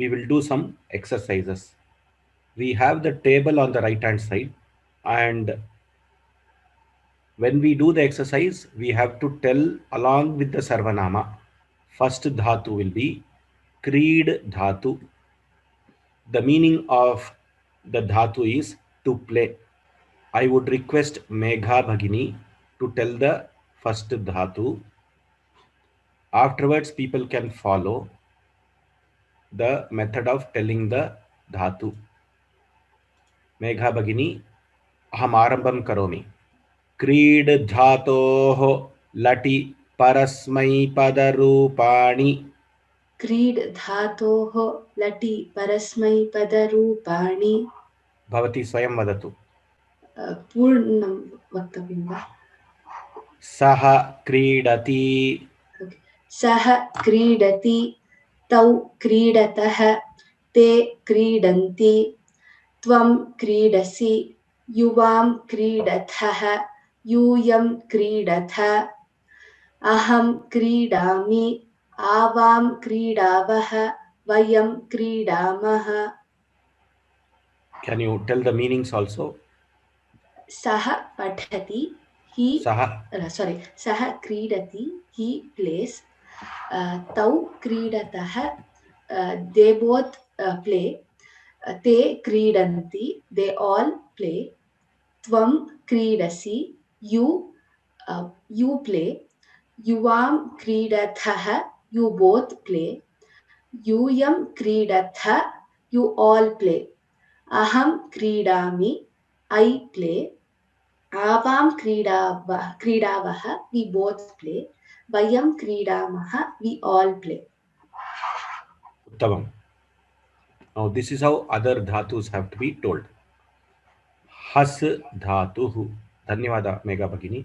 we will do some exercises. We have the table on the right hand side, and when we do the exercise we have to tell along with the sarvanama. First dhatu will be creed dhatu. The meaning of the dhatu is to play. I would request Megha Bhagini to tell the first dhatu. Afterwards, people can follow the method of telling the dhatu. Megha Bhagini, aham arambam karomi. क्रीड धातोः लटि परस्मैपदरूपाणि. क्रीड धातोः लटि परस्मैपदरूपाणि. भवती स्वयं वदतु. पूर्णं वक्तव्यं वा? सः क्रीडति. सः क्रीडति. तौ क्रीडतः. ते क्रीडन्ति. त्वं क्रीडसि. युवां क्रीडथः. यूयं क्रीडथ. अहं क्रीडामि. आवां क्रीडावः. वयं क्रीडामः. Can you tell the meanings also? सः पठति. सः क्रीडति. He plays. तौ क्रीडतः. They both play. ते क्रीडन्ति. They all play. त्वं क्रीडसि. You play. युवां क्रीडथः. You both play. यूयं क्रीडथ. You all play. अहं क्रीडामि. I play. आवां क्रीडावः. We both play. वयं क्रीडामः. We all play. Uttamam. Now this is how other dhatus have to be told. Has dhatuhu. Dhanyavada Megha Bhagini.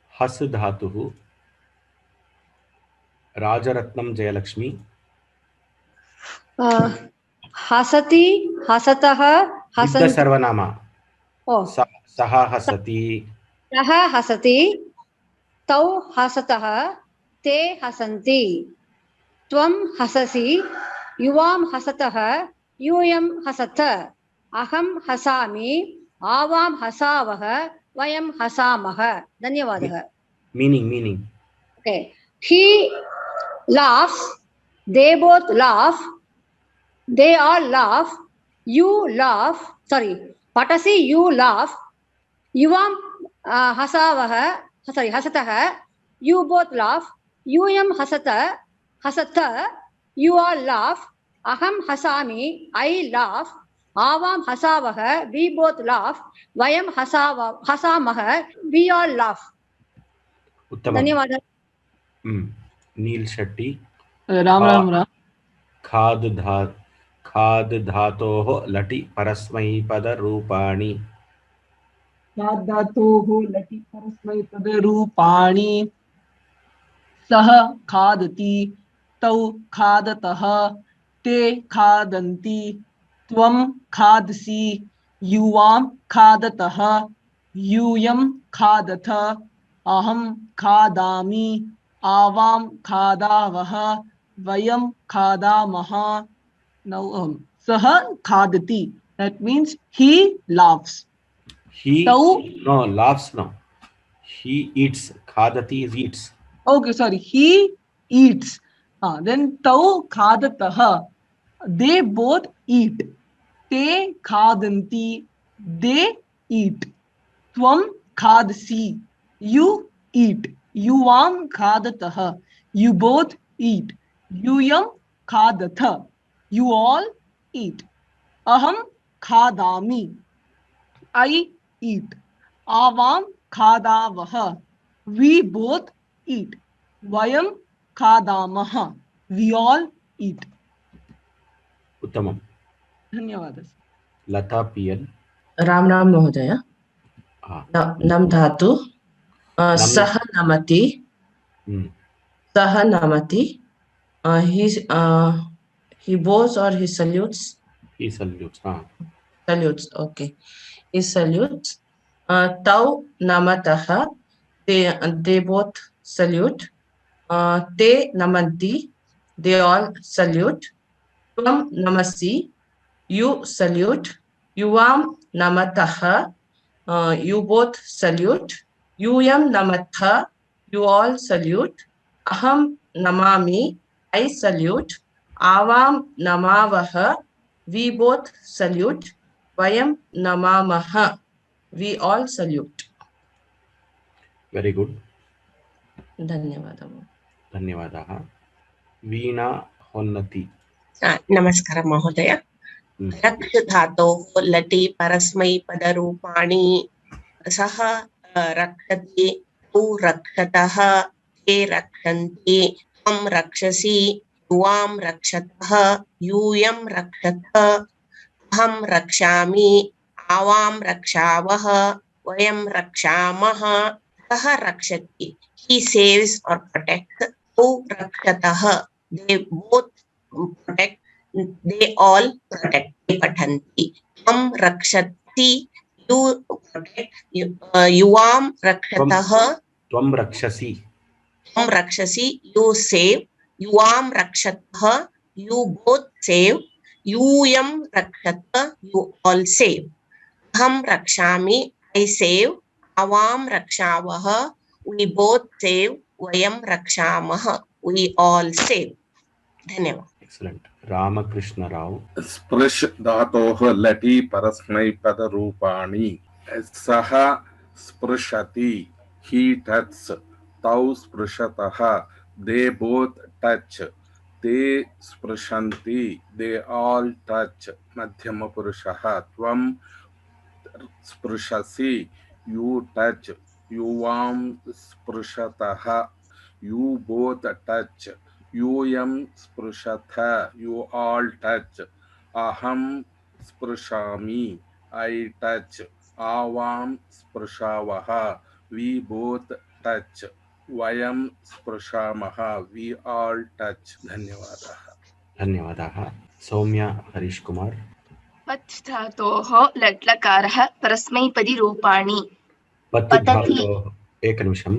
Has dhatuhu. Rajaratnam Jayalakshmi. हसति. हसतः. हसन्ति. विद सर्वनामा. सः हसति. सः हसति. तौ हसतः. ते हसन्ति. त्वं हससि. युवां हसतः. यूयं हसथ. अहं हसामि. आवां हसावः. वयं हसामः. धन्यवादः. Meaning. Okay. He laughs. They both laugh. They all laugh. You laugh. Sorry. Patasi, you laugh. Yuvam hasavah. Sorry, hasatah. You both laugh. Yuyam hasatha. You all laugh. Aham hasami. I laugh. Avam hasavah. We both laugh. Vayam hasamah. We all laugh. Uttamam. Dhanyawad. Neil Shetty. Ram. खाद धातोः लटि परस्मैपदरूपाणि. खाद धातोः लटि परस्मैपदरूपाणि. सः खादति. तौ खादतः. ते खादन्ति. त्वं खादसि. युवां खादतः. यूयं खादथ. अहं खादामि. आवां खादावः. वयं खादामः. Now saha khadati. That means he laughs. Laughs no. He eats. Khadati is eats. Okay, sorry. He eats. Then tau khadatah. They both eat. Te khadanti. They eat. Tvam khadasi. You eat. Yuvam khadatah. You both eat. Yuyam khadatha. You all eat. Aham khadami. I eat. Avam khadavaha. We both eat. Vayam khadamaha. We all eat. Uttamam. Dhanyawad. Lata PL. Ram महोदय. नम धातु. सह नमति. सह नमति. He bows or he salutes? He salutes. Salutes, okay. He salutes. Tau namataha. They both salute. Te namanti. They all salute. Tvam namasi, you salute. Yuvam namataha, you both salute. Yuyam namatha, you all salute. Aham namami, I salute. Avam namavaha, we both salute. Vayam namamaha, we all salute. Very good. धन्यवादः. धन्यवादाः. वीणा होन्नति. नमस्कारः महोदय. रक्ष धातोः लटि परस्मैपदरूपाणि सः रक्षति, तौ रक्षतः, ते रक्षन्ति, त्वं रक्षसि, युवां रक्षतः, यूयं रक्षतः, अहं रक्षामि, आवां रक्षावः, वयं रक्षामः, सः रक्षति, he saves or protects, तौ रक्षतः, they both protect, they all protect, पठन्ति, त्वं रक्षति, you protect, युवां रक्षतः, त्वं रक्षसि, त्वं रक्षसि, you save, युवां रक्षतः, you both save, यूयं रक्षतः, you all save, अहं रक्षामि, I save, आवां रक्षावः, we both save, वयं रक्षामः, we all save. धन्यवाद. Excellent. रामकृष्ण राव. स्पृश धातोः लटि परस्मैपदरूपाणि सः स्पृशति, he touches, तौ स्पृशतः, they both touch, ते स्पृशन्ति, they all touch, मध्यमपुरुषः, त्वं स्पृशसि, you touch, युवां स्पृशतः, you both touch, यूयं स्पृशथ, you all touch, अहं स्पृशामि, I touch, आवां स्पृशावः, we both touch, वयं स्पृशामः, we all touch. धन्यवादः. धन्यवादाः. सौम्या हरीश कुमार. पत् धातोः लट् लकारः परस्मैपदी रूपाणि. पत् धातोः, एकनिमिषं.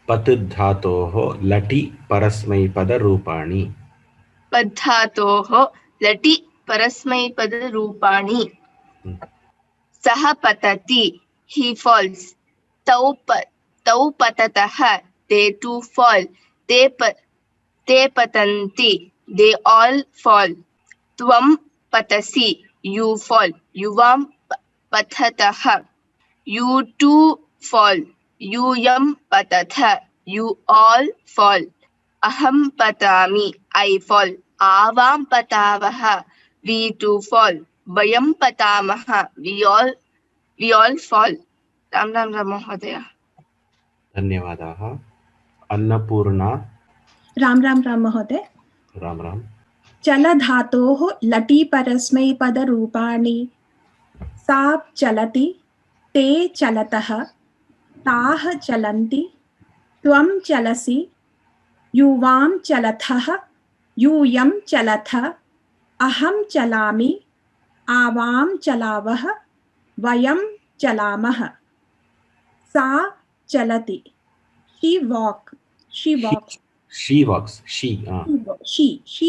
पत् धातोः लटि परस्मैपदरूपाणि. पत् धातोः लटि परस्मैपदरूपाणि. सः पतति, he falls. तौ पततः, they two fall. ते पतन्ति, they all fall. त्वं पतसि, you fall. युवां पततः, you two fall. यूयं पतथ, you all fall. अहं पतामि, I fall. आवां पतावः, we two fall. वयं पतामः, we all fall. Ram Ram Ram महोदय. धन्यवादाः. अन्नपूर्णा. राम राम राम महोदय. राम राम. चल धातोः लटि परस्मैपदरूपाणि सा चलति, ते चलतः, ताः चलन्ति, त्वं चलसि, युवां चलथः, यूयं चलथ, अहं चलामि, आवां चलावः, वयं चलामः, सा चलति, she walks. She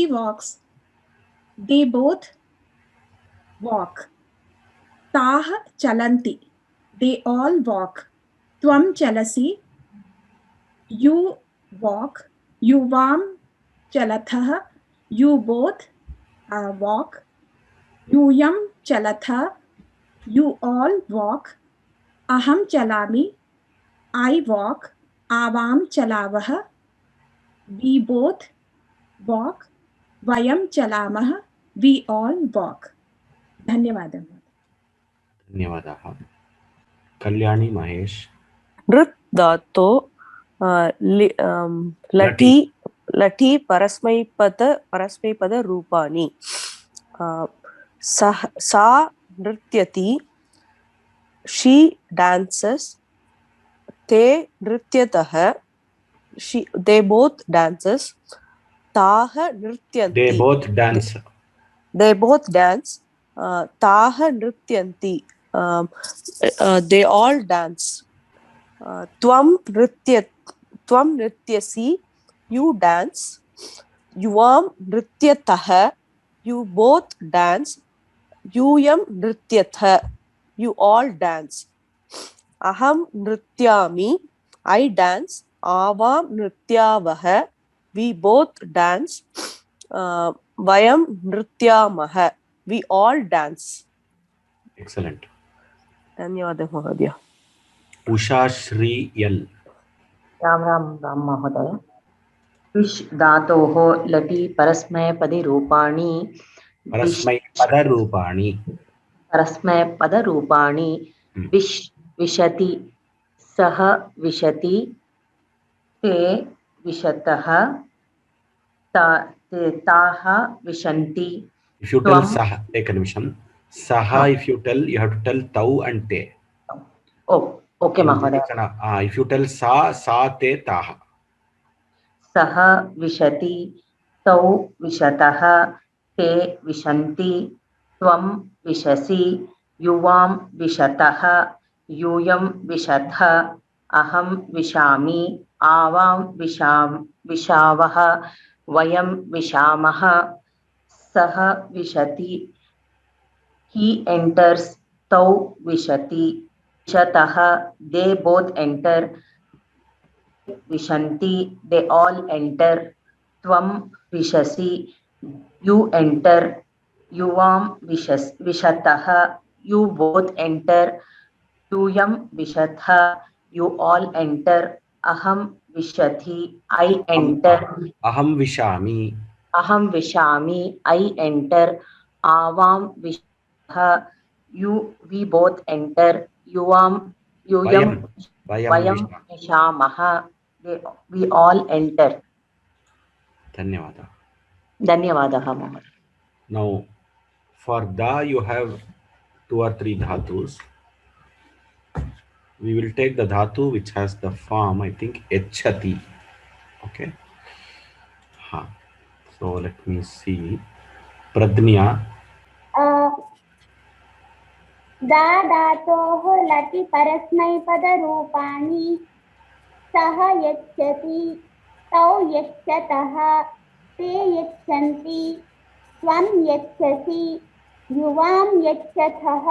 walks. They both walk. ताः चलन्ति, they all walk. त्वं चलसि, you walk. युवां चलथः, you both walk. यूयं चलथ, you all walk. अहं चलामि, I walk. आवां चलावः, we both walk. वयं चलामः, we all walk. धन्यवादः. धन्यवादाः. कल्याणी महेश. नृत् धातो लटि परस्मैपद रूपाणि सा नृत्यति, she dances, ते नृत्यतः, they both dances, ताः नृत्यन्ति, they both dance, ताः नृत्यन्ति, they all dance, त्वं नृत्यसि, you dance, युवां नृत्यतः, You both dance. Yum nrityatha. You all dance. Aham nrityami. I dance. Avam nrityavaha. We both dance. Vayam nrityamaha. We all dance. Excellent. धन्यवादः महोदय. Usha Shri L. Ram Ram Ram महोदय. विश् धातोः लटि परस्मैपदी रूपाणि परस्मैपदरूपाणि. परस्मैपदरूपाणि विश् विशति सः विशति ते विशतः ताः विशन्ति. If you tell saha, take a nimisham. Saha, if you tell, you have to tell tau and te. Oh, okay, Mahoday. If you tell sa te taha. Saha vishati, tau vishatah, te vishanti, tvam vishasi, yuvam vishatah, yuyam vishatha, aham vishami, avam vishavah, vayam vishamah, saha vishati, he enters, tau vishati, vishatah, they both enter, vishanti, they all enter, tvam vishasi, you enter, yuvam vishatah, you both enter, yuyam vishatha, you all enter, aham vishati, I enter, Aham vishami. aham vishami, I enter, avam vishatha, we both enter, yuyam Vayam vishamaha, we all enter. Dhanyavada. Dhanyavadaha. Now, for da you have 2 or 3 dhatus. We will take the dhatu which has the form, I think, echati. Okay. So let me see. Pradnya. दा धातोः लटि परस्मैपदरूपाणि सः यच्छति तौ यच्छतः ते यच्छन्ति त्वं यच्छसि युवां यच्छथः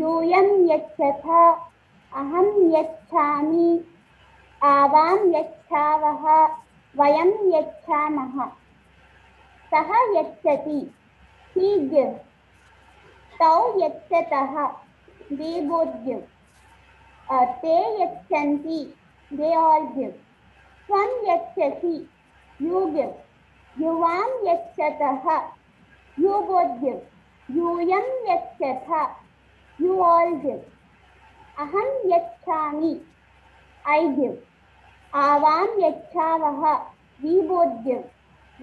यूयं यच्छथ अहं यच्छामि आवां यच्छावः वयं यच्छामः सः यच्छति he gives तौ यच्छतः they both give ते यच्छन्ति they all give त्वं यच्छसि you give युवां यच्छतः you both give यूयं यच्छथ you all give अहं यच्छामि I give आवां यच्छावः we both give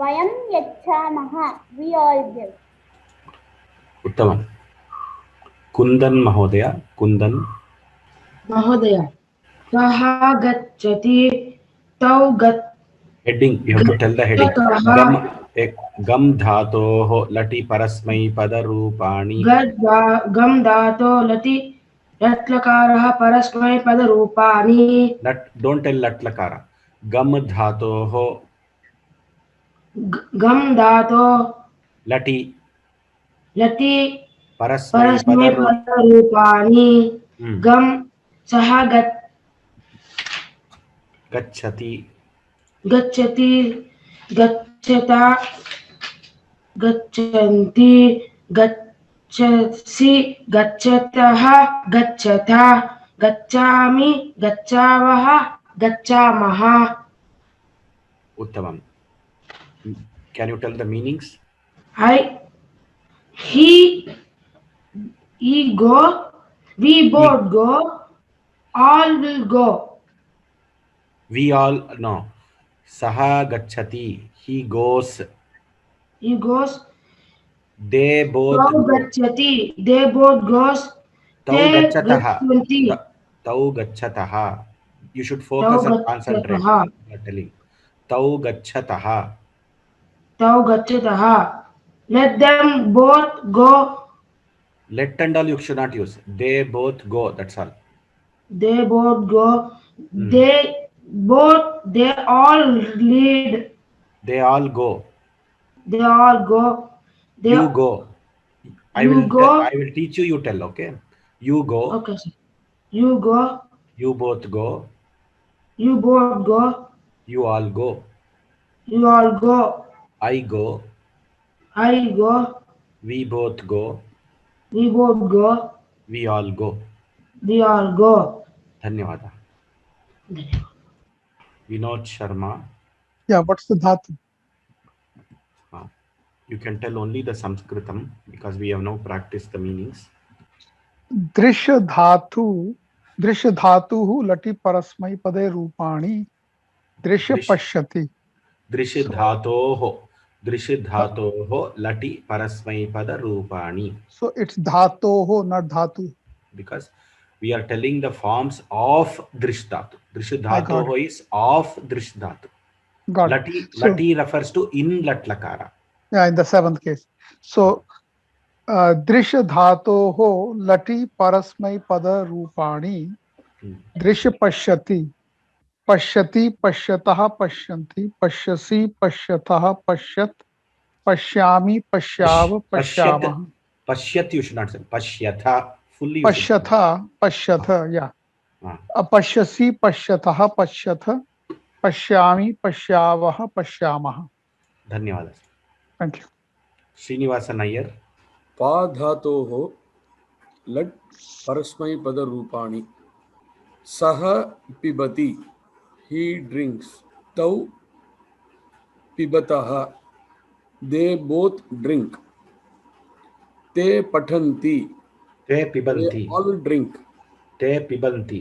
वयं यच्छामः we all give. उत्तमम्. कुंदन महोदय. कुंदन महोदय. सः गच्छति तौ heading, you have to tell the heading. गम धातोः लटि परस्मैपदरूपाणि. गम धातोः लटि लट्लकारः परस्मैपदरूपाणि. Don't tell लट्लकार. गम धातोः लटि परस्मैपदरूपाणि. गम सः गच्छति गच्छता गच्छन्ति गच्छसि गच्छतः गच्छथा गच्छामि गच्छावः गच्छामः. उत्तमम्. Can you tell the meanings? He go, we both go, all will go. We all, no. Saha gacchati, he goes. He goes. They both Tau gacchati, they both goes. Tau gacchataha. Tau gacchataha. You should focus and concentrate. Telling. Tau gacchataha. Tau gacchataha. Let them both go. Let and all you should not use. They both go. That's all. They both go. They all lead. They all go. They all go. You go. I You will go. I will teach you. You tell. Okay. You go. Okay, sir. You go. You both go. You both go. You all go. You all go. I go. I go. We both go. We both go. We all go. We all go. धन्यवाद. Vinod Sharma. Yeah, what's the dhatu? You can tell only the Sanskritam because we have now practiced the meanings. दृश्य धातु लटि परस्मै पदे रूपाणि दृश्य पश्यति. दृश्य धातोः लटि परस्मै पद रूपाणि. So it's dhatoho, not dhatu. Because we are telling the forms of drish dhatu. Drish dhatoho is of drish dhatu. Lati refers to in lat lakara. Yeah, in the seventh case. So दृश्य धातोः लटि परस्मै पद रूपाणि दृश्य पश्यति पश्यति पश्यतः पश्यन्ति पश्यसि पश्यतः पश्यत् पश्यामि पश्याव पश्यामः. Pashyat you should not say. Pashyatha fully. पश्यथ पश्यथ, yeah. पश्यसि पश्यतः पश्यथ पश्यामि पश्यावः पश्यामः. धन्यवाद. Thank you. Srinivasan Iyer. पा धातोः लट् परस्मैपद रूपाणि. सः पिबति, he drinks. तौ पिबतः, they both drink. ते पठन्ति, ते पिबन्ति. they all drink. ते पिबन्ति.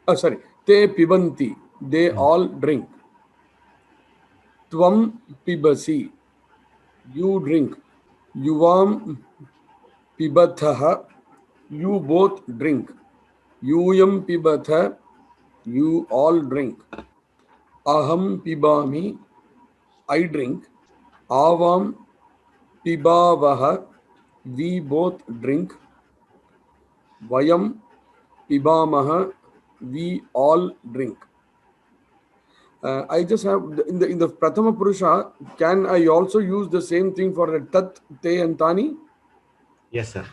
Sorry, ते पिबन्ति, they all drink. त्वं पिबसि, you drink. युवां पिबथः, you both drink. यूयं पिबथ, you all drink. अहं पिबामि, I drink. आवां पिबावः, we both drink. वयं पिबामः, we all drink. I just have in the Prathama Purusha. Can I also use the same thing for the Tat, Te, and Tani? Yes, sir.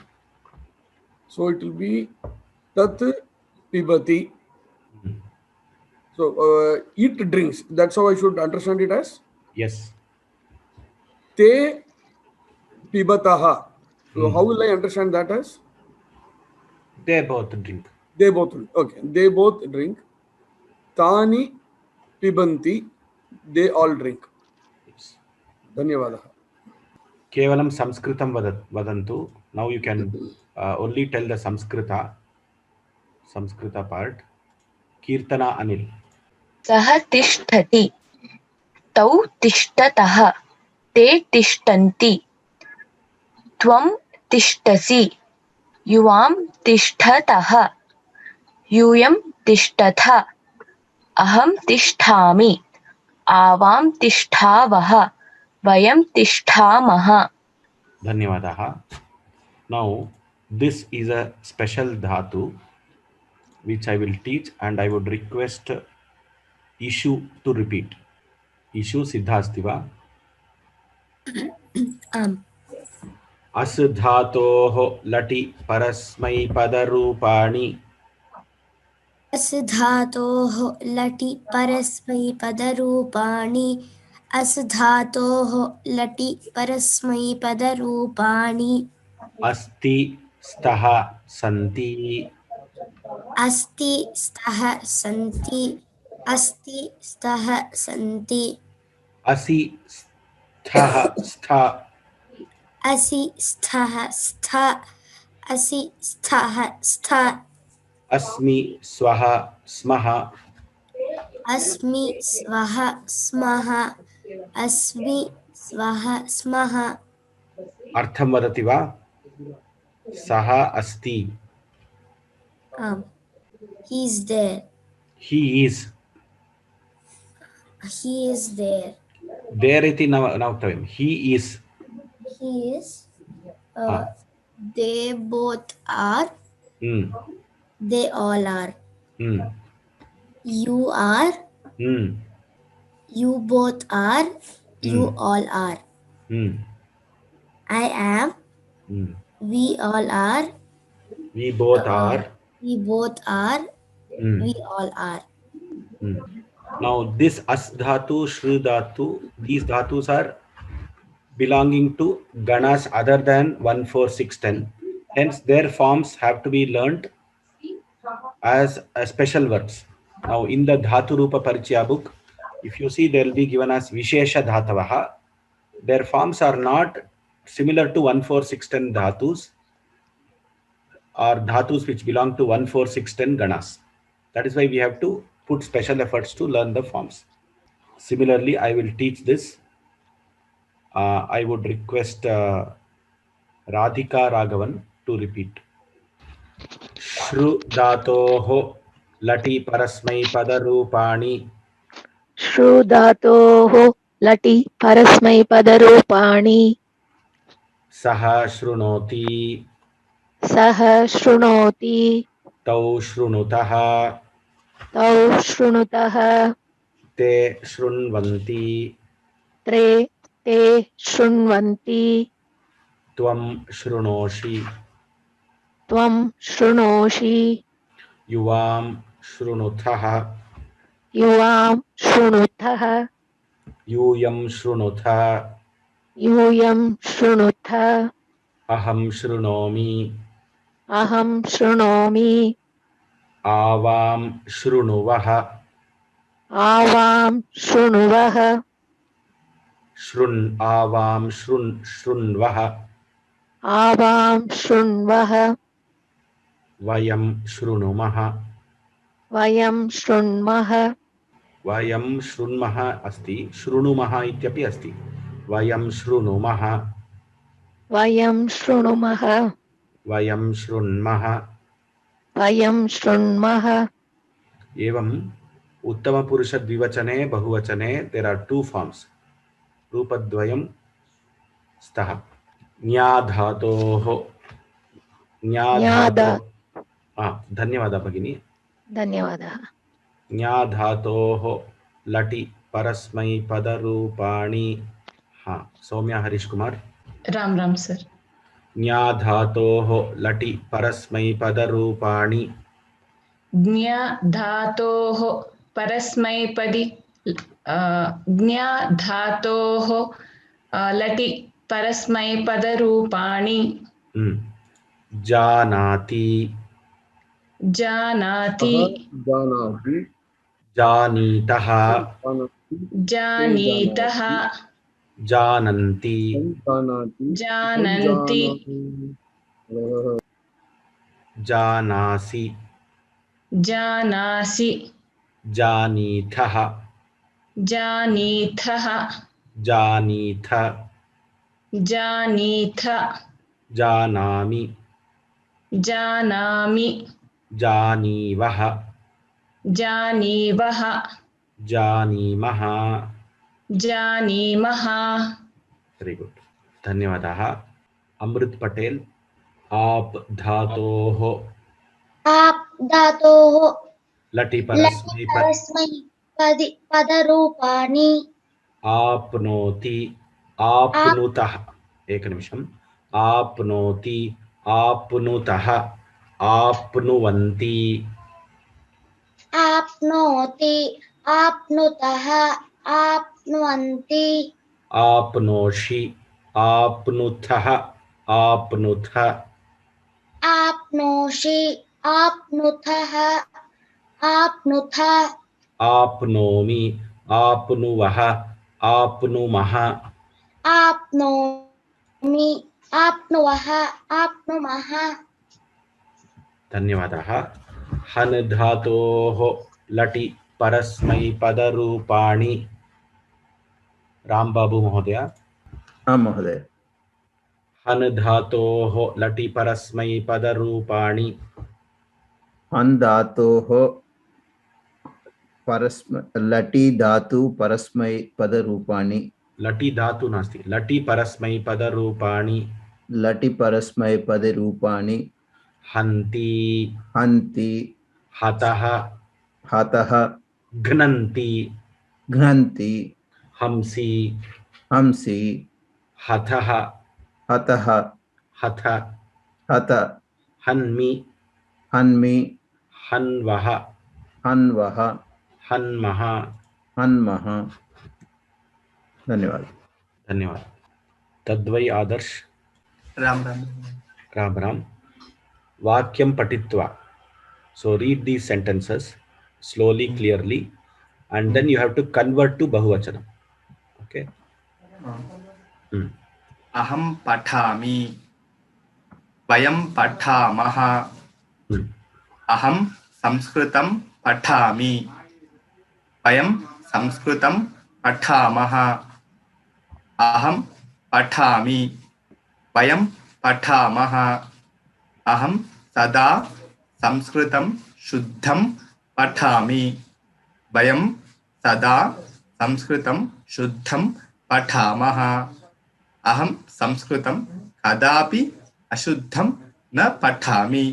So it will be Tat Pibati. So it drinks. That's how I should understand it as. Yes. Te Pibataha. So how will I understand that as? They both drink. They both drink. Okay. They both drink. Tani Pibanti, they all drink. Dhanyavadah. Kevalam Sanskritam vadantu. Now you can only tell the Samskrita part. Kirtana Anil. सः तिष्ठति, तौ तिष्ठतः, ते तिष्ठन्ति, त्वं तिष्ठसि, युवां तिष्ठतः, यूयं तिष्ठथ, अहं तिष्ठामि, आवां तिष्ठावः, वयं तिष्ठामः. Dhanyavadah. Now this is a special dhatu which I will teach, and I would request Ishu to repeat. Ishu Siddha asti va? As dhatoh lati parasmai padarupani. अस् धातोः लटि परस्मैपदरूपाणि. अस् धातोः लटि परस्मैपदरूपाणि. अस्ति स्तः सन्ति. अस्ति स्तः सन्ति. अस्ति स्तः सन्ति. असि स्थः स्थ. असि स्थः स्थ. असि स्थः स्थ. अस्मि स्वः स्मः. अस्मि स्वः स्मः. अस्मि स्वः स्मः. अर्थं वदति वा? सः अस्ति. He is there. He is. He is there. There इति न वक्तव्यं. He is. He is. They both are. They all are. You are. You both are. You all are. I am. We all are. We both are. We both are. We all are. Now this as dhatu, shru dhatu, these dhatus are belonging to ganas other than 1, 4, 6, 10. Hence their forms have to be learnt as special verbs. Now in the Dhatu Rupa Parichaya book, if you see, there will be given as Vishesha Dhatavaha. Their forms are not similar to 1, 4, 6, 10 dhatus or dhatus which belong to 1, 4, 6, 10 ganas. That is why we have to put special efforts to learn the forms. Similarly, I will teach this. I would request Radhika Raghavan to repeat. Shru dhatoho lati parasmai padarupani. श्रु धातोः लटि परस्मैपदरूपाणि Saha shrunoti. सः शृणोति Tau shrunutaha. तौ शृणुतः Te shrunvanti. ते शृण्वन्ति Tvam shrunoshi. त्वं शृणोषि Yuvam shrunutha. युवां शृणुतः Yuyam shrunutha. यूयं शृणुथ Aham shrunomi. अहं शृणोमि Avam shrunuvaha. आवां शृणुवः Shrun avam shrunvaha. आवां शृण्वः Vayam shrunumaha. वयं शृण्मः Vayam shrunmaha asti. Shrunumaha ityapi asti. Vayam shrunumaha. वयं शृणुमः Vayam shrunmaha. वयं शृण्मः Evam Uttama Purusha Dvivachane Bahuvachane, there are two forms. Rupadvayam Staha. Nyadhatoho. Nyadhato. Dhanyavada Bhagini. धन्यवादः Nyadhatoho Lati Parasmai Padarupani. Soumya Harish Kumar. Ram Ram सर. Nyadhatoho Lati Parasmai Padarupani. ज्ञा धातोः परस्मैपदी ज्ञा धातोः लटि परस्मैपदरूपाणि. Janati. जानाति. जानाति. Janitaha. जानीतः. Jananti. जानन्ति. Janasi. जानासि. Janitha. जानीथः. Janitha. जानीथ. Janami. जानामि. Janivaha. जानीवः. Janimaha. जानीमः. Very good. धन्यवादाः. अमृत पटेल. आप धातोः. आप धातोः लटि परस्मै पदरूपाणि. आपनोति. आपनुतः. एक निमिषम्. आपनोति. आपनुतः. आपनुवन्ति. आपनोति. आपनुतः. आपनुवन्ति. आपनोषि. आपनुथः. आपनुथ. आपनोषि. आपनुथः. आपनुथ. आपनोमि. आपनुवः. आपनुमः. आपनोमि. आपनुवः. आपनुमः. धन्यवादाः. हन् धातोः लटि परस्मैपदरूपाणि. रामबाबू महोदय. आं महोदय. हन् धातोः लटि परस्मैपदरूपाणि. हन् धातोः लटि धातु परस्मैपदरूपाणि. लटि धातु नास्ति. लटि परस्मैपदरूपाणि. लटि परस्मैपदरूपाणि. हन्ति. हन्ति. हतः. हतः. घ्नन्ति. घ्नन्ति. हंसि. हंसि. हथः. हतः हथ हत हन्मि हन्मि हन्वः हन्वः हन्मः हन्मः। धन्यवाद। धन्यवाद। तद्वै आदर्श। राम राम। राम राम। वाक्यं पठित्वा, so read these sentences slowly, clearly, and then you have to convert to bahuvachanam. Okay. अहं पठामि, वयं पठामः, अहं संस्कृतं पठामि, वयं संस्कृतं पठामः, अहं पठामि, वयं पठामः, अहं सदा संस्कृतं शुद्धं पठामि, वयं सदा संस्कृतं शुद्धं पठामः, अहं संस्कृतं कदापि अशुद्धं न पठामि,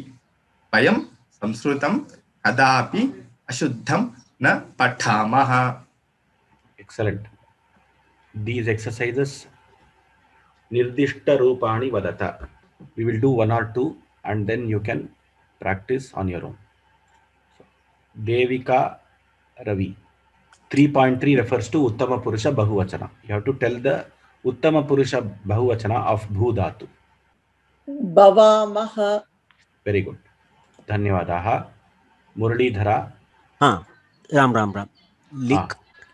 वयं संस्कृतं कदापि अशुद्धं न पठामः। Excellent. These exercises nirdishta rupani vadata. We will do one or two and then you can practice on your own. So, Devika Ravi. 3.3 refers to Uttama Purusha Bahuvachana. You have to tell the Uttama Purusha Bahuvachana of Bhu Dhatu. Bhavamah. Very good. Dhanyavadaha. Muralidhara. Ram Ram Ram.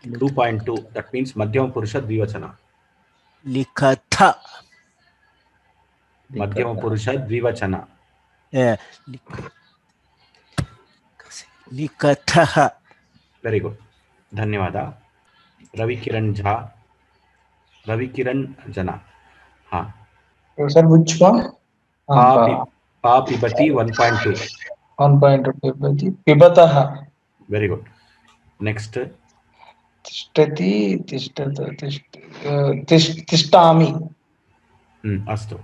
2.2. That means Madhyama Purusha Dvivachana. Likatha. Madhyama Purusha Dvivachana. Likatha. Very good. Dhanyavada. Ravi Kiran Jha. Ravi Kiran Jana. Sir, which one? Pa Pibati 1.2. 1.2 Pibati. Pibataha. Very good. Next. Tishtati, tishtami. Astu.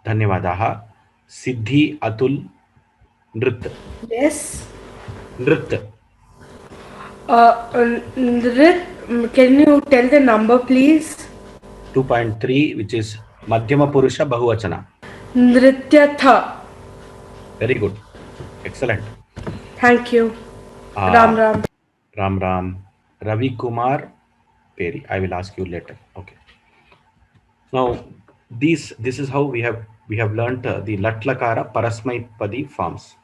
Dhanyavadaha. Siddhi Atul Nrit. Yes. Nrit. Nrit, can you tell the number please? 2.3, which is Madhyama Purusha Bahuvachana. Nrityatha. Very good. Excellent. Thank you. Ram Ram. Ram Ram. Ravi Kumar Peri. I will ask you later. Okay. Now, this is how we have learnt the Latlakara Parasmai Padi forms.